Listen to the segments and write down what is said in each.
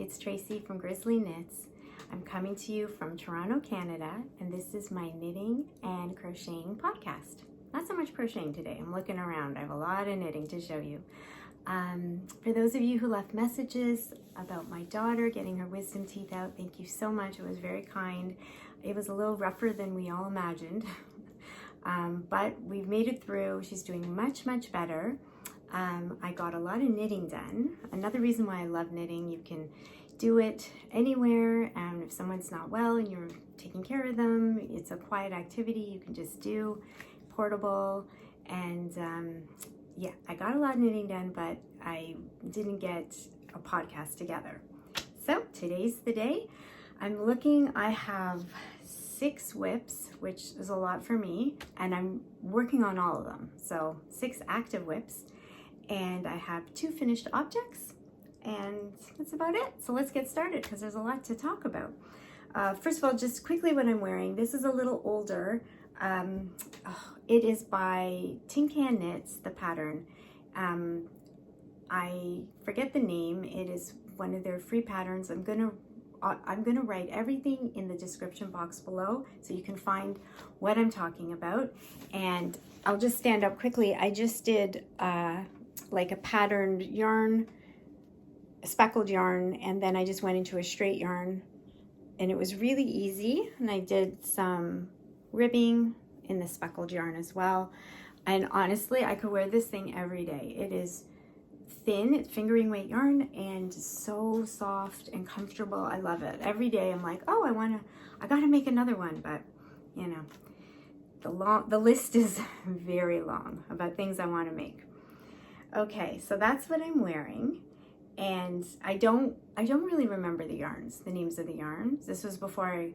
it's Tracy from GrizzlieKnits. I'm coming to you from Toronto, Canada, and this is my knitting and crocheting podcast. Not so much crocheting today, I'm looking around. I have a lot of knitting to show you. For those of you who left messages about my daughter getting her wisdom teeth out, thank you so much. It was very kind. It was a little rougher than we all imagined, but we've made it through. She's doing much, much better. I got a lot of knitting done. Another reason why I love knitting, you can do it anywhere, and if someone's not well and you're taking care of them, it's a quiet activity you can just do, portable, and yeah, I got a lot of knitting done, but I didn't get a podcast together. So today's the day. I'm looking, I have 6 WIPS, which is a lot for me, and I'm working on all of them. So 6 active WIPS, and I have 2 finished objects, and that's about it. So let's get started because there's a lot to talk about. First of all, just quickly what I'm wearing. This is a little older. It is by TinCanKnits, the pattern. I forget the name. It is one of their free patterns. I'm gonna write everything in the description box below so you can find what I'm talking about. And I'll just stand up quickly. I just did like a patterned yarn, a speckled yarn, and then I just went into a straight yarn, and it was really easy. And I did some ribbing in the speckled yarn as well. And honestly, I could wear this thing every day. It is thin, it's fingering weight yarn, and so soft and comfortable. I love it. Every day I'm like, oh, I gotta make another one, but you know, the list is very long about things I want to make. Okay, so that's what I'm wearing, and I don't really remember the yarns, the names of the yarns. This was before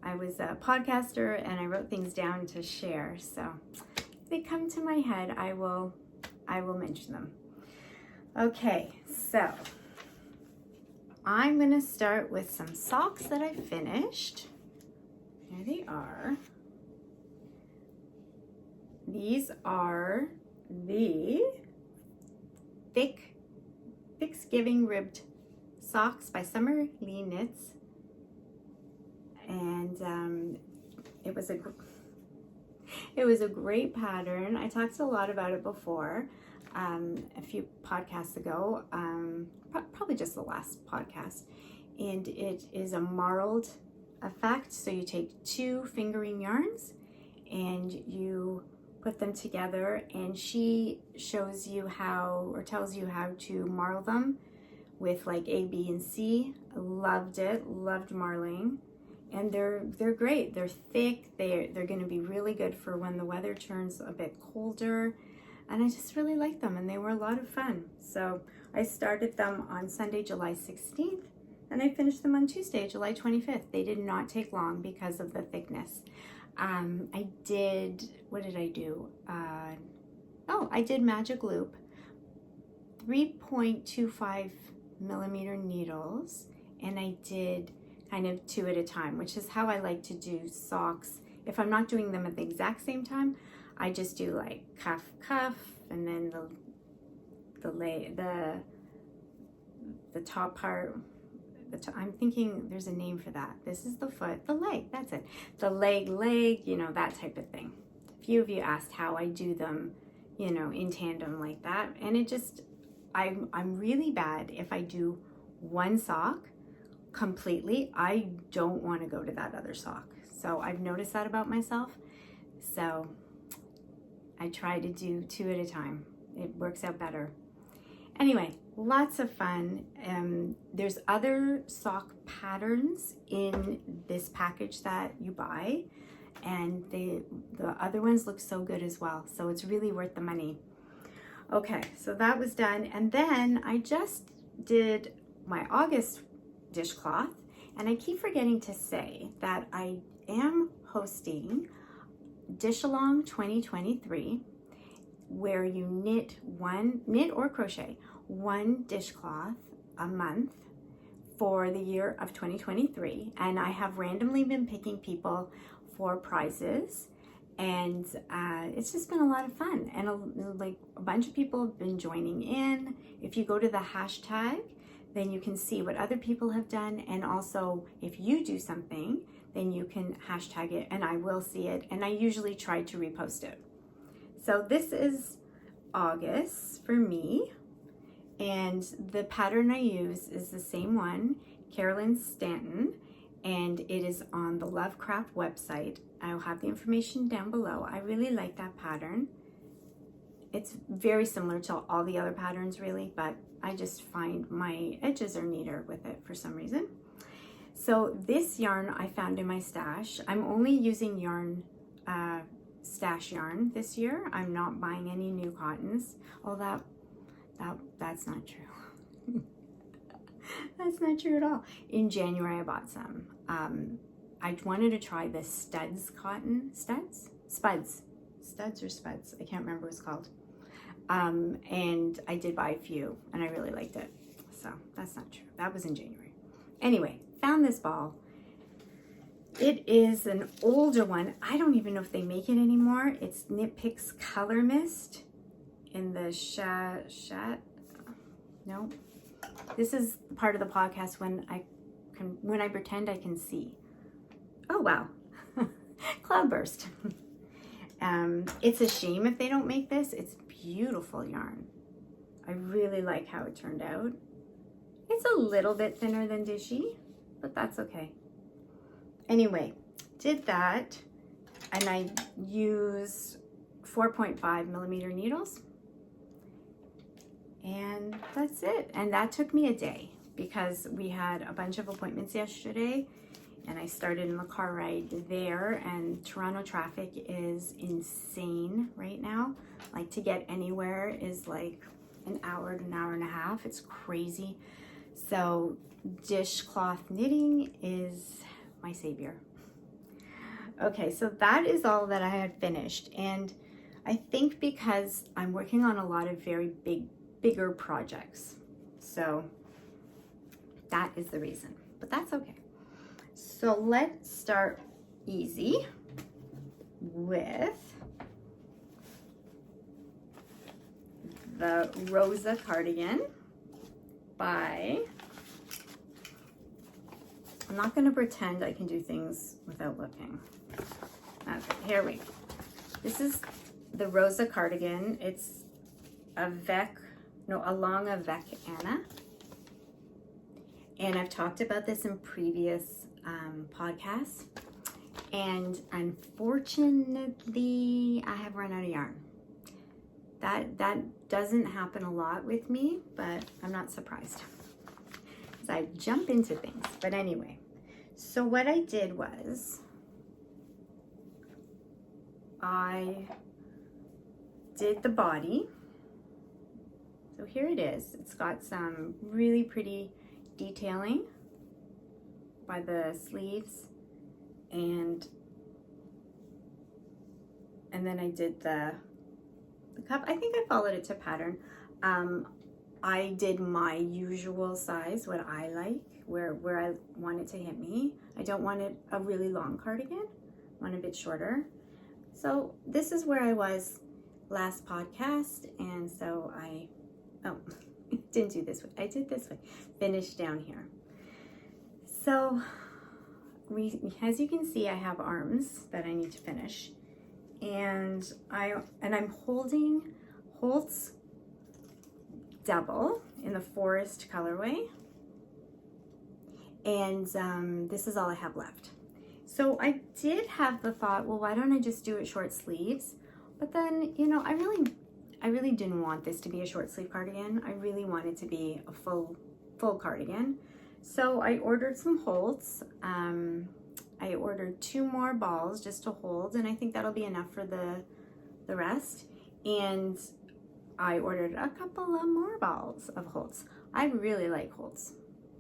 I was a podcaster and I wrote things down to share. So if they come to my head, I will mention them. Okay, so I'm gonna start with some socks that I finished. Here they are. These are the Thicksgiving ribbed socks by Summer Lee Knits, and it was a great pattern. I talked a lot about it before, a few podcasts ago, probably just the last podcast, and it is a marled effect. So you take 2 fingering yarns and you put them together, and she shows you how, or tells you how to marl them with like A, B, and C. I loved it, loved marling, and they're great. They're thick. They're going to be really good for when the weather turns a bit colder, and I just really like them, and they were a lot of fun. So I started them on Sunday, July 16th, and I finished them on Tuesday, July 25th. They did not take long because of the thickness. I did, what did I do? I did magic loop, 3.25 millimeter needles, and I did kind of 2 at a time, which is how I like to do socks. If I'm not doing them at the exact same time, I just do like cuff, and then the top part. I'm thinking there's a name for that. This is the foot, the leg, that's it. The leg, you know, that type of thing. A few of you asked how I do them, you know, in tandem like that. And it just, I'm really bad if I do one sock completely. I don't want to go to that other sock. So I've noticed that about myself. So I try to do 2 at a time. It works out better. Anyway, lots of fun. There's other sock patterns in this package that you buy, and the other ones look so good as well. So it's really worth the money. Okay, so that was done. And then I just did my August dishcloth, and I keep forgetting to say that I am hosting Dish Along 2023, where you knit or crochet 1 dishcloth a month for the year of 2023. And I have randomly been picking people for prizes, and it's just been a lot of fun, and like a bunch of people have been joining in. If you go to the hashtag then you can see what other people have done. And also if you do something, then you can hashtag it and I will see it. And I usually try to repost it. So this is August for me. And the pattern I use is the same one, Carolyn Stanton, and it is on the Lovecraft website. I'll have the information down below. I really like that pattern. It's very similar to all the other patterns really, but I just find my edges are neater with it for some reason. So this yarn I found in my stash. I'm only using yarn, stash yarn this year. I'm not buying any new cottons. Oh, that's not true. That's not true at all. In January I bought some. I wanted to try the Studs cotton. Spuds or Spuds. I can't remember what it's called. And I did buy a few and I really liked it. So that's not true. That was in January. Anyway, found this ball. It is an older one. I don't even know if they make it anymore. It's Knit Picks Color Mist in the no. This is part of the podcast when I pretend I can see. Oh wow. Cloudburst. It's a shame if they don't make this. It's beautiful yarn. I really like how it turned out. It's a little bit thinner than Dishy, but that's okay. Anyway, did that, and I used 4.5 millimeter needles, and that's it. And that took me a day because we had a bunch of appointments yesterday, and I started in the car ride there, and Toronto traffic is insane right now. Like, to get anywhere is like an hour to an hour and a half. It's crazy. So dishcloth knitting is my savior. Okay, so that is all that I had finished. And I think because I'm working on a lot of very bigger projects. So that is the reason, but that's okay. So let's start easy with the Rosa cardigan by, I'm not going to pretend I can do things without looking. Okay, here we go. This is the Rosa cardigan. It's Avec, no, along Avec Anna. And I've talked about this in previous podcasts. And unfortunately, I have run out of yarn. That doesn't happen a lot with me, but I'm not surprised because I jump into things. But anyway, so what I did was I did the body. So here it is. It's got some really pretty detailing by the sleeves, and then I did the cup. I think I followed it to pattern. I did my usual size, what I like, where I want it to hit me. I don't want it a really long cardigan. I want it a bit shorter. So this is where I was last podcast, and so I didn't do this way. I did this way. Finished down here. So as you can see, I have arms that I need to finish. And I'm holding Holt's double in the forest colorway, and this is all I have left. So I did have the thought, well, why don't I just do it short sleeves? But then, you know, I really didn't want this to be a short sleeve cardigan. I really wanted it to be a full cardigan. So I ordered some Holt's. I ordered 2 more balls just to hold, and I think that'll be enough for the rest. And I ordered a couple of more balls of Holt's. I really like Holt's.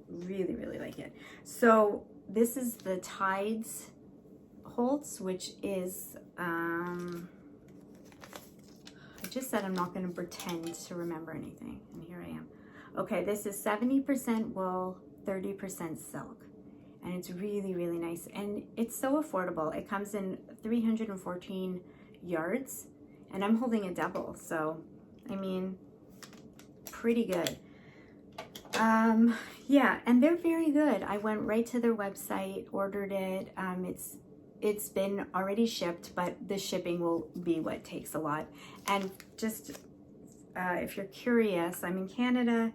Really, really like it. So this is the Tides Holt's, which is, I just said I'm not going to pretend to remember anything, and here I am. Okay, this is 70% wool, 30% silk. And it's really, really nice. And it's so affordable. It comes in 314 yards. And I'm holding a double. So, I mean, pretty good. Yeah, and they're very good. I went right to their website, ordered it. It's been already shipped, but the shipping will be what takes a lot. And just if you're curious, I'm in Canada,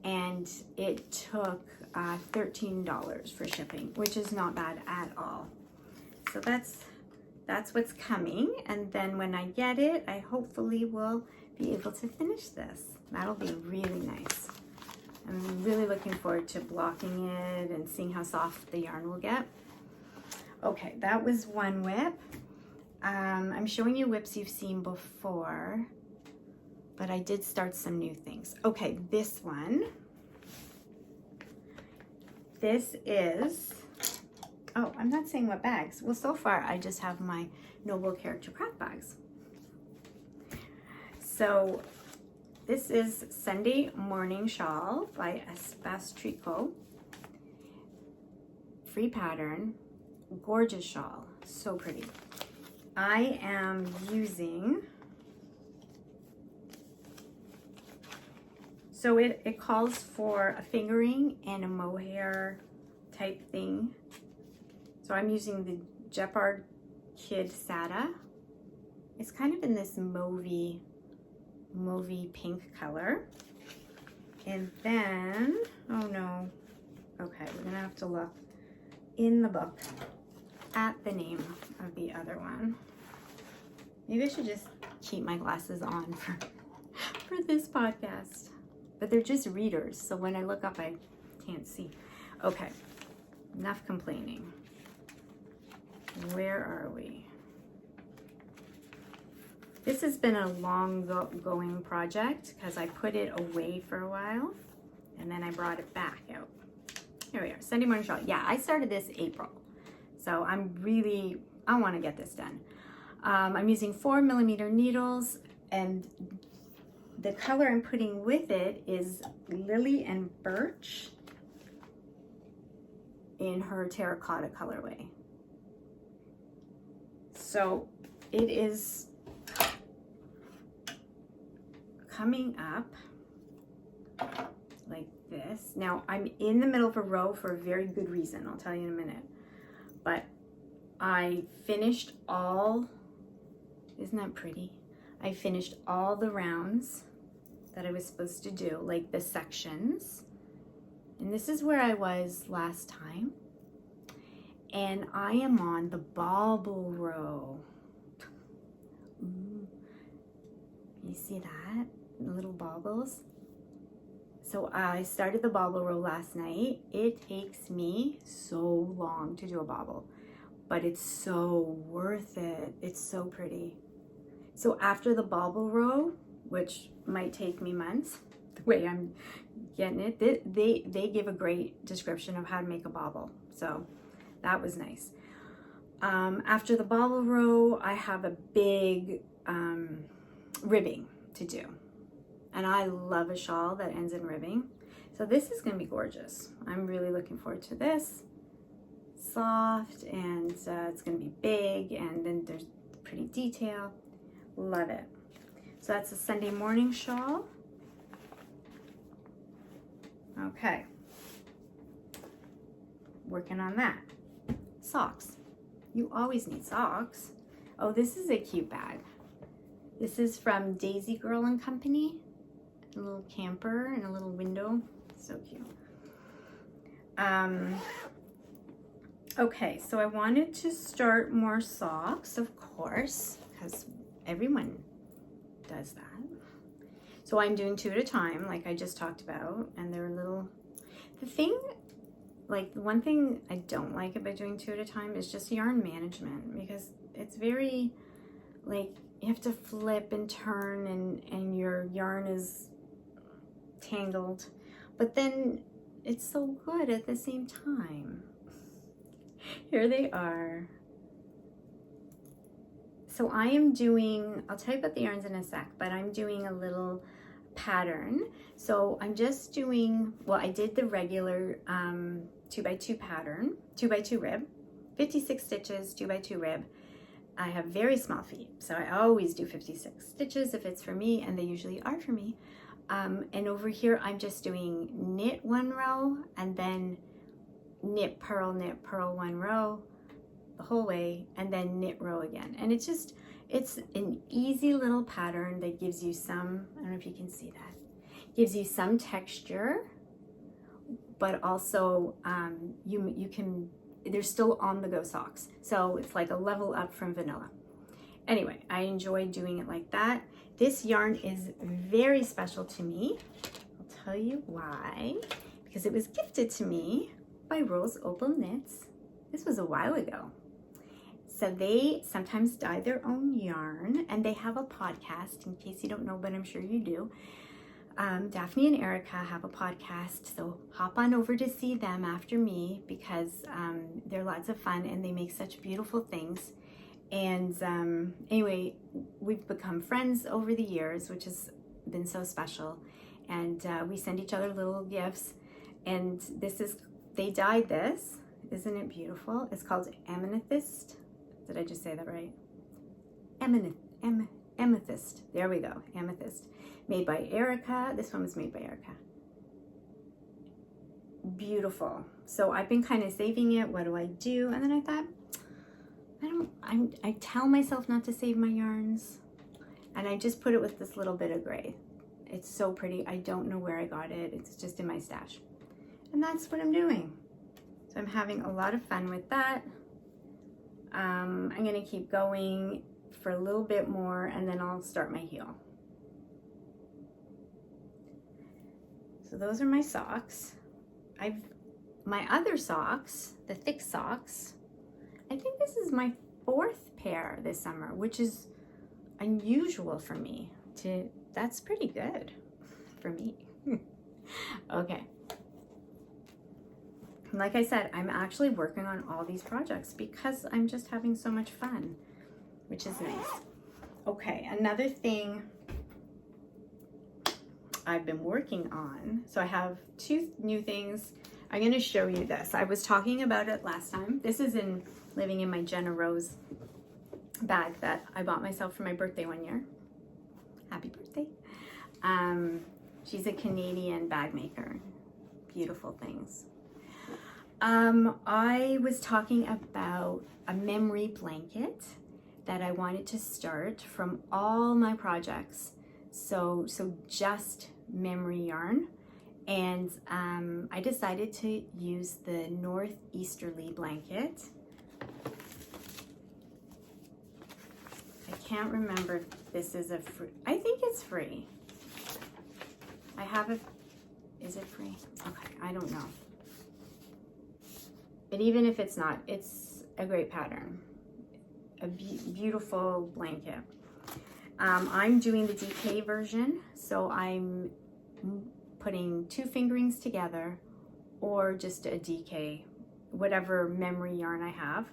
and it took $13 for shipping, which is not bad at all. So that's what's coming. And then when I get it, I hopefully will be able to finish this. That'll be really nice. I'm really looking forward to blocking it and seeing how soft the yarn will get. Okay, that was one WIP. I'm showing you WIPs you've seen before, but I did start some new things. Okay, this one. This is, oh, I'm not saying what bags. Well, so far I just have my Noble Character craft bags. So this is Sunday Morning Shawl by Espace Tricot. Free pattern, gorgeous shawl, so pretty. I am using, so it calls for a fingering and a mohair type thing. So I'm using the Jeopard Kid Sada. It's kind of in this mauvey pink color. And then, oh no, okay, we're gonna have to look in the book at the name of the other one. Maybe I should just keep my glasses on for this podcast. But they're just readers, so when I look up, I can't see. Okay, enough complaining. Where are we? This has been a long going project because I put it away for a while and then I brought it back out. Here we are, Sunday Morning Shawl. Yeah, I started this April. So I want to get this done. I'm using 4mm needles, and the color I'm putting with it is Lily and Birch in her terracotta colorway. So it is coming up like this. Now I'm in the middle of a row for a very good reason. I'll tell you in a minute. But I finished all, isn't that pretty? I finished all the rounds that I was supposed to do, like the sections. And this is where I was last time. And I am on the bauble row. Ooh. You see that? The little baubles. So I started the bauble row last night. It takes me so long to do a bauble, but it's so worth it. It's so pretty. So after the bauble row, which might take me months, the way I'm getting it, they give a great description of how to make a bauble. So that was nice. After the bauble row, I have a big ribbing to do. And I love a shawl that ends in ribbing. So this is gonna be gorgeous. I'm really looking forward to this. Soft, and it's gonna be big, and then there's pretty detail. Love it. So that's a Sunday Morning Shawl. Okay. Working on that. Socks. You always need socks. Oh, this is a cute bag. This is from Daisy Girl and Company. A little camper and a little window. So cute. Okay, so I wanted to start more socks, of course, because everyone does that. So I'm doing 2 at a time, like I just talked about, and they're little, the one thing I don't like about doing 2 at a time is just yarn management, because it's very, like, you have to flip and turn, and your yarn is tangled, but then it's so good at the same time. Here they are. So I am doing, I'll tell you about the yarns in a sec, but I'm doing a little pattern. So I'm just doing, well, I did the regular 2x2 pattern, 2x2 rib, 56 stitches, 2x2 rib. I have very small feet, so I always do 56 stitches if it's for me, and they usually are for me. And over here, I'm just doing knit 1 row and then knit, purl, 1 row the whole way, and then knit row again. And it's an easy little pattern that gives you some, I don't know if you can see that, gives you some texture, but also you can, they're still on the go socks. So it's like a level up from vanilla. Anyway, I enjoy doing it like that. This yarn is very special to me. I'll tell you why. Because it was gifted to me by Rose Opal Knits. This was a while ago. So they sometimes dye their own yarn, and they have a podcast, in case you don't know, but I'm sure you do. Daphne and Erica have a podcast, so hop on over to see them after me, because they're lots of fun and they make such beautiful things. And anyway, we've become friends over the years, which has been so special. And we send each other little gifts. And they dyed this. Isn't it beautiful? It's called Amethyst. Did I just say that right? Amethyst. There we go. Amethyst. Made by Erica. This one was made by Erica. Beautiful. So I've been kind of saving it. What do I do? And then I thought, I tell myself not to save my yarns, and I just put it with this little bit of gray. It's so pretty. I don't know where I got it. It's just in my stash. And that's what I'm doing. So I'm having a lot of fun with that. I'm going to keep going for a little bit more, and then I'll start my heel. So those are my socks. My other socks, the thick socks, I think this is my 4th pair this summer, which is unusual for me. That's pretty good for me. Okay. Like I said, I'm actually working on all these projects because I'm just having so much fun, which is nice. Okay, another thing I've been working on. So I have 2 new things. I'm going to show you this. I was talking about it last time. This is living in my Jenna Rose bag that I bought myself for my birthday one year. Happy birthday. She's a Canadian bag maker. Beautiful things. I was talking about a memory blanket that I wanted to start from all my projects. So just memory yarn. And I decided to use the NorthEasterly blanket. I can't remember if this is a free, I think it's free. I have a, is it free? Okay, I don't know. But even if it's not, it's a great pattern. A beautiful blanket. I'm doing the DK version, so I'm putting 2 fingerings together, or just a DK, whatever memory yarn I have.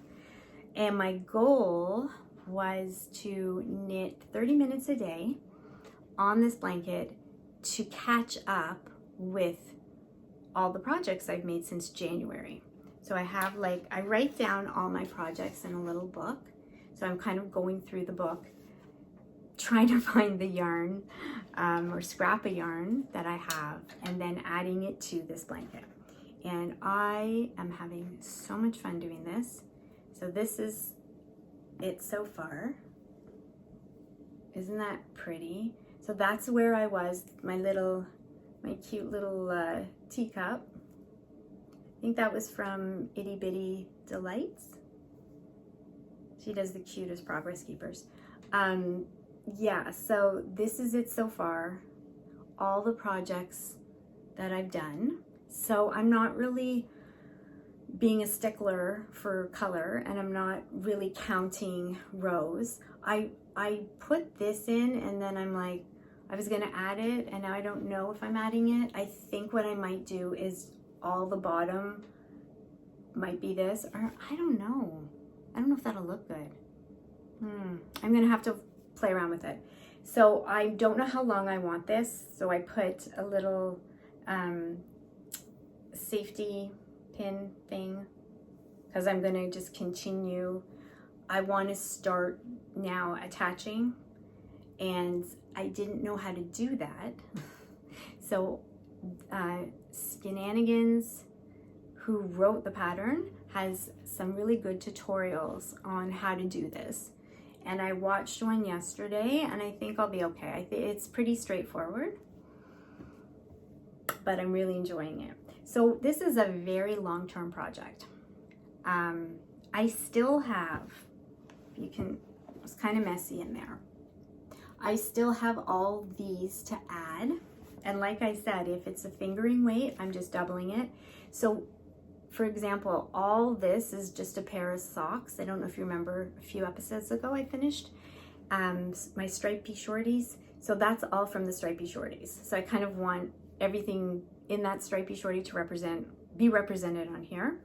And my goal was to knit 30 minutes a day on this blanket to catch up with all the projects I've made since January. So I have I write down all my projects in a little book. So I'm kind of going through the book, trying to find the yarn or scrap of yarn that I have, and then adding it to this blanket. And I am having so much fun doing this. So this is it so far. Isn't that pretty? So that's where I was, my cute little teacup. I think that was from Itty Bitty Delights. She does the cutest progress keepers. Yeah, so this is it so far. All the projects that I've done. So I'm not really being a stickler for color, and I'm not really counting rows. I put this in, and then I'm like, I was gonna add it, and now I don't know if I'm adding it. I think what I might do is all the bottom might be this, or I don't know. I don't know if that'll look good. I'm gonna have to play around with it. So I don't know how long I want this, so I put a little safety pin thing, because I'm gonna just continue. I want to start now attaching, and I didn't know how to do that. So Skeinanigians, who wrote the pattern, has some really good tutorials on how to do this. And I watched one yesterday, and I think I'll be okay. I think it's pretty straightforward, but I'm really enjoying it. So this is a very long-term project. I still have, it's kind of messy in there. I still have all these to add. And like I said, if it's a fingering weight, I'm just doubling it. So for example, all this is just a pair of socks. I don't know if you remember a few episodes ago I finished my stripy shorties. So that's all from the stripy shorties. So I kind of want everything in that stripy shorty to be represented on here.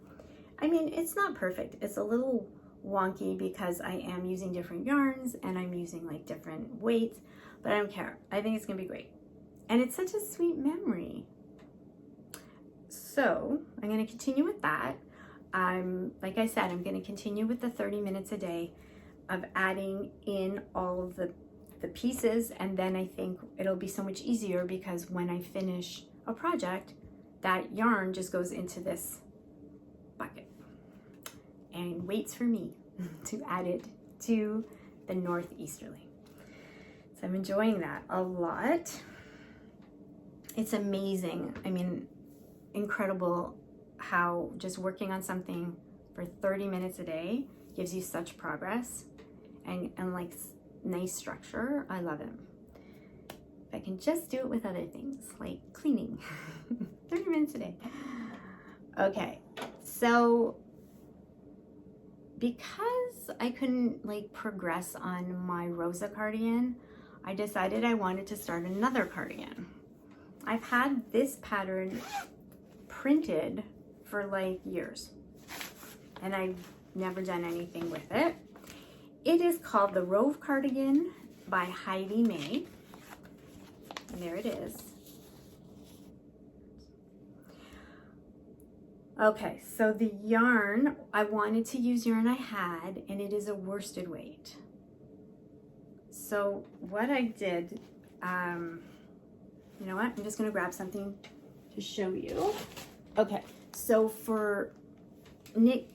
I mean, it's not perfect. It's a little wonky because I am using different yarns and I'm using like different weights, but I don't care. I think it's gonna be great. And it's such a sweet memory. So I'm gonna continue with that. Like I said, I'm gonna continue with the 30 minutes a day of adding in all of the pieces, and then I think it'll be so much easier because when I finish a project, that yarn just goes into this bucket and waits for me to add it to the NorthEasterly. So I'm enjoying that a lot. It's amazing. I mean, incredible how just working on something for 30 minutes a day gives you such progress and like nice structure. I love it. If I can just do it with other things like cleaning. 30 minutes a day. Okay, so because I couldn't like progress on my Rosa cardigan, I decided I wanted to start another cardigan. I've had this pattern printed for like years and I've never done anything with it. It is called the Rove cardigan by Heidi May. And there it is. Okay, so the yarn, I wanted to use yarn I had, and it is a worsted weight. So what I did, you know what? I'm just gonna grab something to show you. Okay, so for knit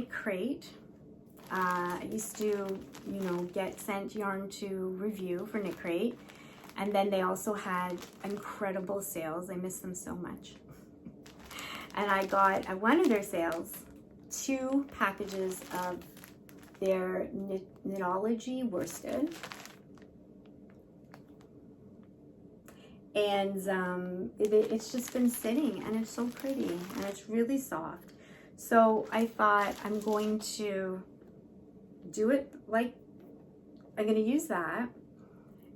crate, I used to, you know, get sent yarn to review for knit crate, and then they also had incredible sales. I miss them so much. And I got at one of their sales 2 packages of their Knitology worsted. And it's just been sitting and it's so pretty and it's really soft. So I thought I'm going to do it like, I'm going to use that.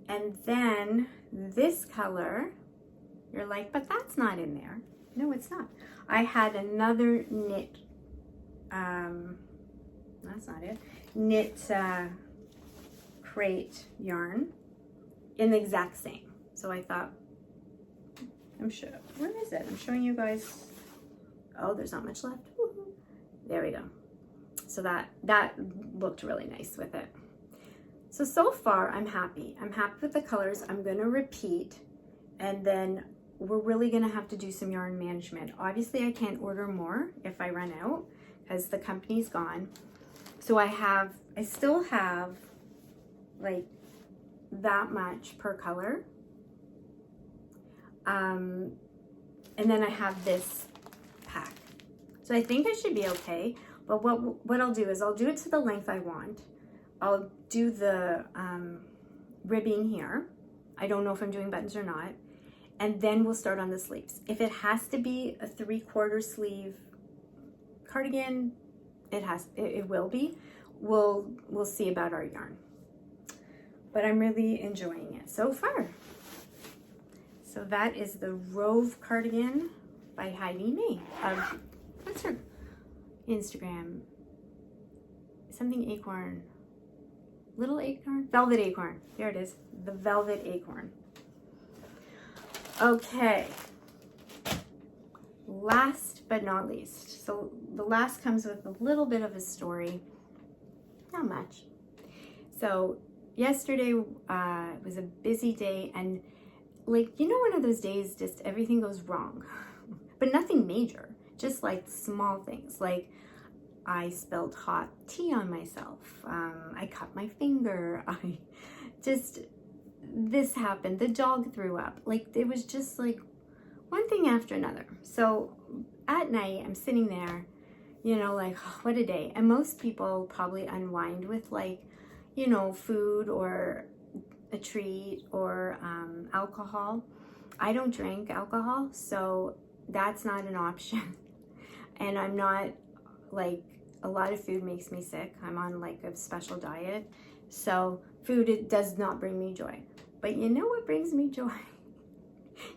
And then this color, you're like, but that's not in there. No, it's not. I had another knit, that's not it, knit crate yarn in the exact same. So I thought, I'm sure, where is it? I'm showing you guys. Oh, there's not much left. Woo-hoo. There we go. So that looked really nice with it. So far I'm happy. I'm happy with the colors. I'm gonna repeat, and then we're really gonna have to do some yarn management. Obviously I can't order more if I run out because the company's gone. So I still have like that much per color. And then I have this pack. So I think I should be okay. But what I'll do is I'll do it to the length I want. I'll do the ribbing here. I don't know if I'm doing buttons or not. And then we'll start on the sleeves. If it has to be a 3/4 sleeve cardigan, it will be. We'll see about our yarn. But I'm really enjoying it so far. So that is the Rove cardigan by Heidi May. What's her Instagram? Something acorn. Little acorn? Velvet acorn. There it is. The velvet acorn. Okay. Last but not least. So the last comes with a little bit of a story. Not much. So yesterday was a busy day, and like, you know, one of those days just everything goes wrong, but nothing major, just like small things. Like I spilled hot tea on myself. I cut my finger. This happened. The dog threw up. Like it was just like one thing after another. So at night I'm sitting there, you know, like, oh, what a day. And most people probably unwind with like, you know, food or a treat or alcohol. I don't drink alcohol, so that's not an option. And I'm not like, a lot of food makes me sick. I'm on like a special diet. So food, it does not bring me joy. But you know what brings me joy?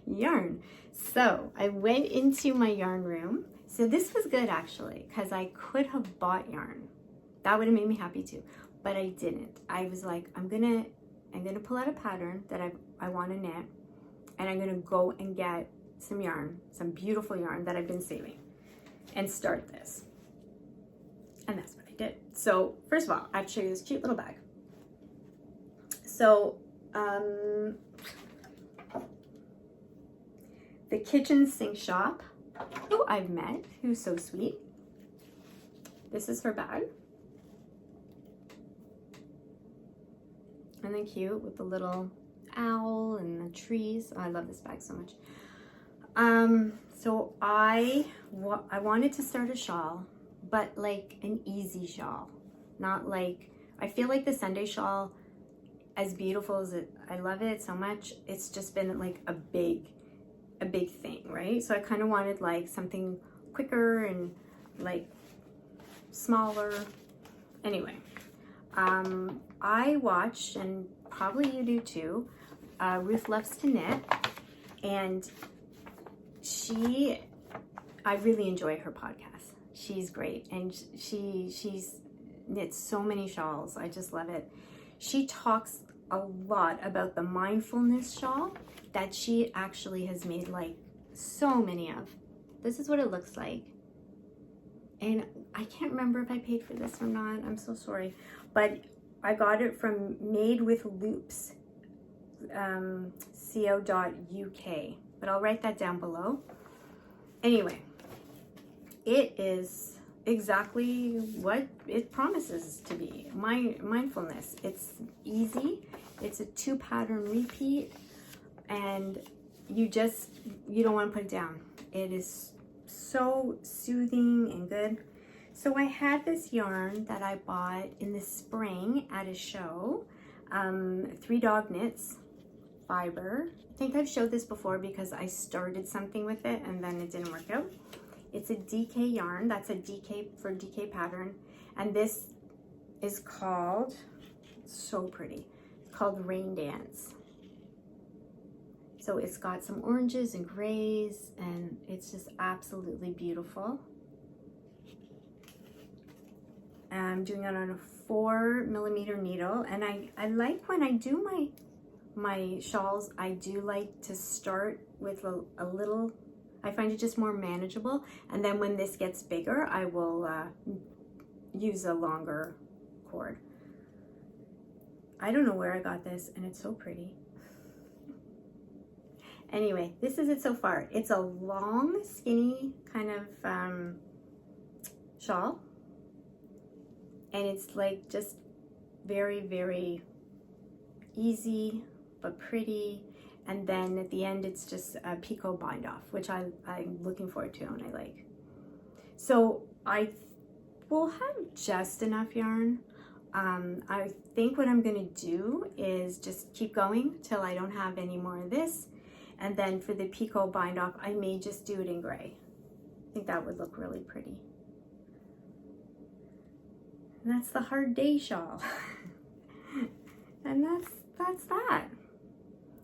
Yarn. So I went into my yarn room. So this was good actually, because I could have bought yarn. That would have made me happy too, but I didn't. I was like, I'm gonna pull out a pattern that I want to knit, and I'm gonna go and get some yarn, some beautiful yarn that I've been saving, and start this. And that's what I did. So first of all, I have to show you this cute little bag. So the kitchen sink shop, who I've met, who's so sweet. This is her bag. And then cute with the little owl and the trees. Oh, I love this bag so much. So I wanted to start a shawl, but like an easy shawl, not like, I feel like the Sunday shawl, as beautiful as it, I love it so much, it's just been like a big thing, right? So I kind of wanted like something quicker and like smaller. Anyway, I watched, and probably you do too, Ruth Loves to Knit, and I really enjoy her podcast. She's great, and she's knits so many shawls. I just love it. She talks a lot about the Mindfulness shawl that she actually has made like so many of. This is what it looks like. And I can't remember if I paid for this or not. I'm so sorry. But I got it from Made with Loops, co.uk. But I'll write that down below. Anyway, it is exactly what it promises to be. Mindfulness. It's easy. It's a 2-pattern repeat, and you don't want to put it down. It is so soothing and good. So I had this yarn that I bought in the spring at a show, 3 Dog Knits fiber. I think I've showed this before because I started something with it and then it didn't work out. It's a DK yarn. That's a DK for DK pattern. And this is called, so pretty, it's called Rain Dance. So it's got some oranges and grays, and it's just absolutely beautiful. I'm doing it on a 4mm needle, and I like when I do my shawls, I do like to start with a little, I find it just more manageable, and then when this gets bigger, I will use a longer cord. I don't know where I got this, and it's so pretty. Anyway, this is it so far. It's a long, skinny kind of shawl, and it's like just very, very easy but pretty. And then at the end, it's just a picot bind off, which I'm looking forward to and I like. So I will have just enough yarn. I think what I'm gonna do is just keep going till I don't have any more of this. And then for the picot bind off, I may just do it in gray. I think that would look really pretty. And that's the hard day shawl. And that's that.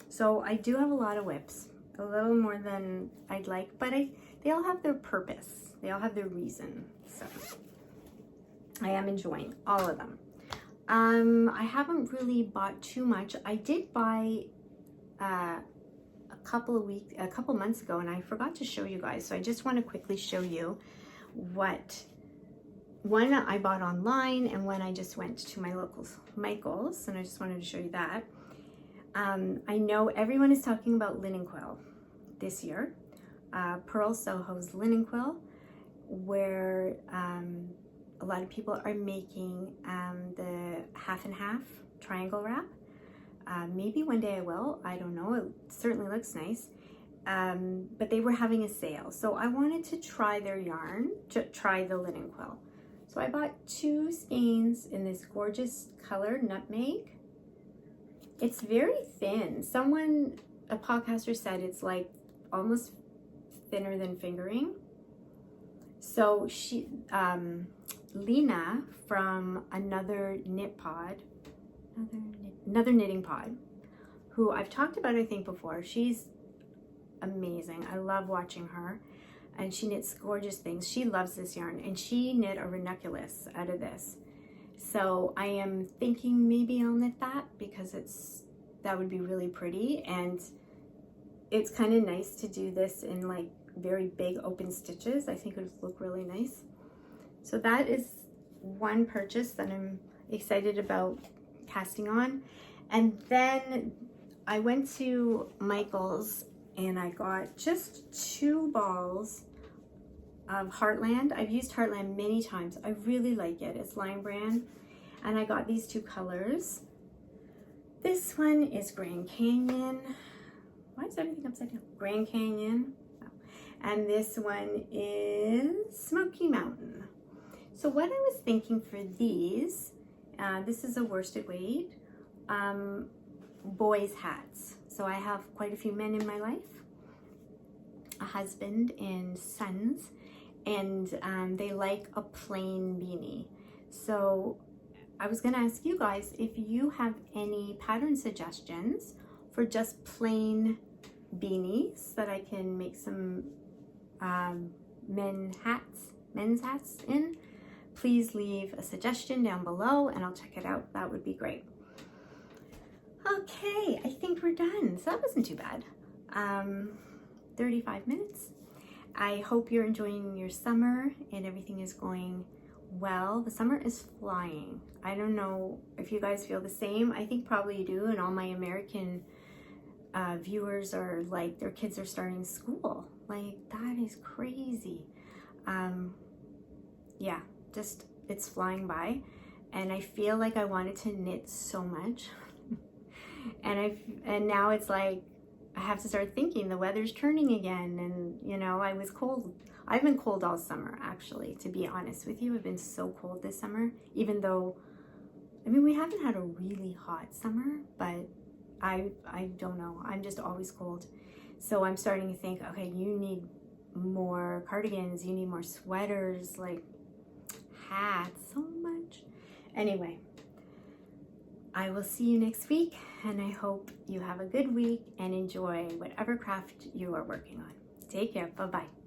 So I do have a lot of WIPs, a little more than I'd like, but they all have their purpose. They all have their reason. So I am enjoying all of them. I haven't really bought too much. I did buy a couple months ago, and I forgot to show you guys. So I just want to quickly show you what one I bought online and one I just went to my local Michael's, and I just wanted to show you that. I know everyone is talking about linen quill this year. Pearl Soho's linen quill, where a lot of people are making the half and half triangle wrap. Maybe one day I will, I don't know, it certainly looks nice. But they were having a sale, so I wanted to try their yarn, to try the linen quill. So I bought 2 skeins in this gorgeous color, Nutmeg. It's very thin. A podcaster said it's like almost thinner than fingering. So Lena from another knitting pod, who I've talked about I think before, she's amazing. I love watching her, and she knits gorgeous things. She loves this yarn, and she knit a ranunculus out of this. So I am thinking maybe I'll knit that, because that would be really pretty, and it's kind of nice to do this in like very big open stitches. I think it would look really nice. So that is one purchase that I'm excited about casting on. And then I went to Michael's and I got just 2 balls of Heartland. I've used Heartland many times. I really like it. It's Lion Brand. And I got these 2 colors. This one is Grand Canyon. Why is everything upside down? Grand Canyon. And this one is Smoky Mountain. So what I was thinking for these, this is a worsted weight, boys' hats. So I have quite a few men in my life, a husband and sons, and they like a plain beanie. So I was gonna ask you guys if you have any pattern suggestions for just plain beanies that I can make some men's hats in. Please leave a suggestion down below and I'll check it out. That would be great. Okay, I think we're done. So that wasn't too bad. 35 minutes. I hope you're enjoying your summer and everything is going well. The summer is flying. I don't know if you guys feel the same. I think probably you do, and all my American viewers are like, their kids are starting school. Like, that is crazy. Yeah, just, it's flying by, and I feel like I wanted to knit so much. and now it's like I have to start thinking the weather's turning again, and you know, I was cold. I've been cold all summer, actually, to be honest with you. I've been so cold this summer, even though, I mean, we haven't had a really hot summer, but I don't know, I'm just always cold. So I'm starting to think, okay, you need more cardigans, you need more sweaters, like hats, so much. Anyway, I will see you next week, and I hope you have a good week and enjoy whatever craft you are working on. Take care. Bye-bye.